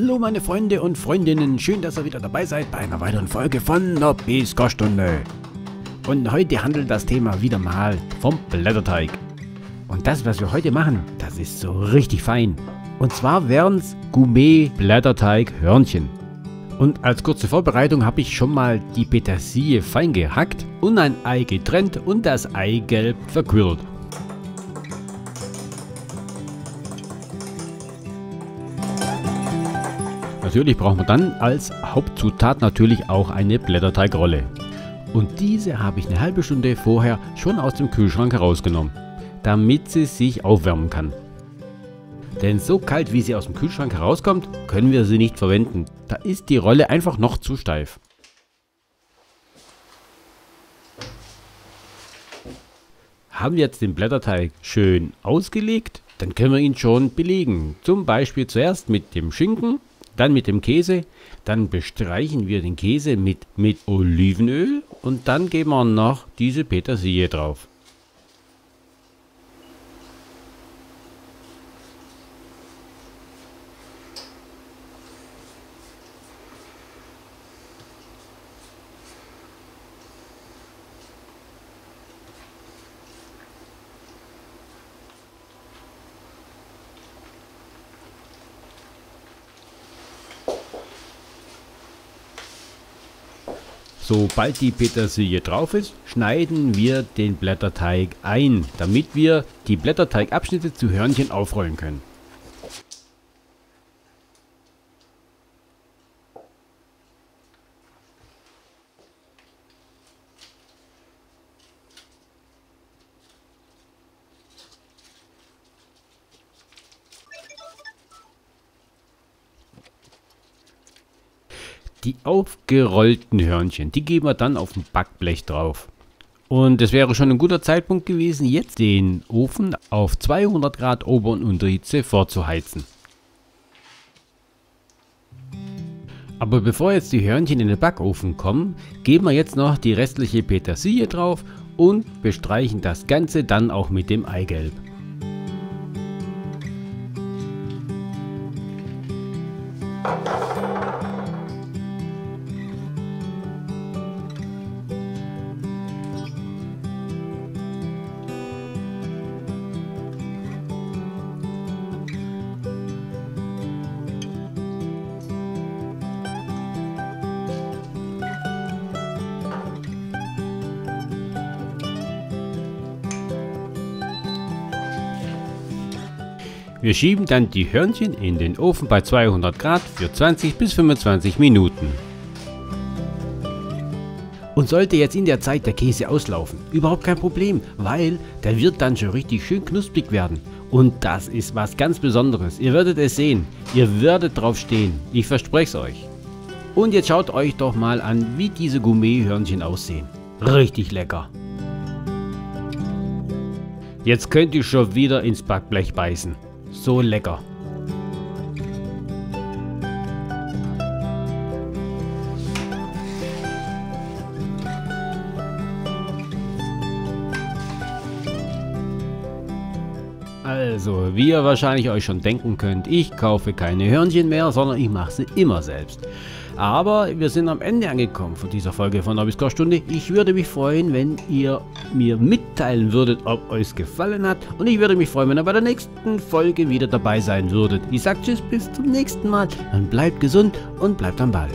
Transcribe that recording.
Hallo meine Freunde und Freundinnen, schön, dass ihr wieder dabei seid bei einer weiteren Folge von Nobby's Kochstunde. Und heute handelt das Thema wieder mal vom Blätterteig. Und das, was wir heute machen, das ist so richtig fein. Und zwar wären es Gourmet-Blätterteig-Hörnchen. Und als kurze Vorbereitung habe ich schon mal die Petersilie fein gehackt und ein Ei getrennt und das Eigelb verquirlt. Natürlich brauchen wir dann als Hauptzutat natürlich auch eine Blätterteigrolle. Und diese habe ich eine halbe Stunde vorher schon aus dem Kühlschrank herausgenommen, damit sie sich aufwärmen kann. Denn so kalt wie sie aus dem Kühlschrank herauskommt, können wir sie nicht verwenden. Da ist die Rolle einfach noch zu steif. Haben wir jetzt den Blätterteig schön ausgelegt, dann können wir ihn schon belegen. Zum Beispiel zuerst mit dem Schinken, dann mit dem Käse, dann bestreichen wir den Käse mit Olivenöl und dann geben wir noch diese Petersilie drauf. Sobald die Petersilie drauf ist, schneiden wir den Blätterteig ein, damit wir die Blätterteigabschnitte zu Hörnchen aufrollen können. Die aufgerollten Hörnchen, die geben wir dann auf dem Backblech drauf. Und es wäre schon ein guter Zeitpunkt gewesen, jetzt den Ofen auf 200 Grad Ober- und Unterhitze vorzuheizen. Aber bevor jetzt die Hörnchen in den Backofen kommen, geben wir jetzt noch die restliche Petersilie drauf und bestreichen das Ganze dann auch mit dem Eigelb. Wir schieben dann die Hörnchen in den Ofen bei 200 Grad für 20 bis 25 Minuten. Und sollte jetzt in der Zeit der Käse auslaufen, überhaupt kein Problem, weil der wird dann schon richtig schön knusprig werden. Und das ist was ganz Besonderes. Ihr werdet es sehen, ihr werdet drauf stehen, ich verspreche es euch. Und jetzt schaut euch doch mal an, wie diese Gourmet-Hörnchen aussehen. Richtig lecker. Jetzt könnt ihr schon wieder ins Backblech beißen. So lecker. Also, wie ihr wahrscheinlich euch schon denken könnt, ich kaufe keine Hörnchen mehr, sondern ich mache sie immer selbst. Aber wir sind am Ende angekommen von dieser Folge von Nobby's Kochstunde. Ich würde mich freuen, wenn ihr mir mitteilen würdet, ob euch gefallen hat. Und ich würde mich freuen, wenn ihr bei der nächsten Folge wieder dabei sein würdet. Ich sage tschüss, bis zum nächsten Mal. Und bleibt gesund und bleibt am Ball.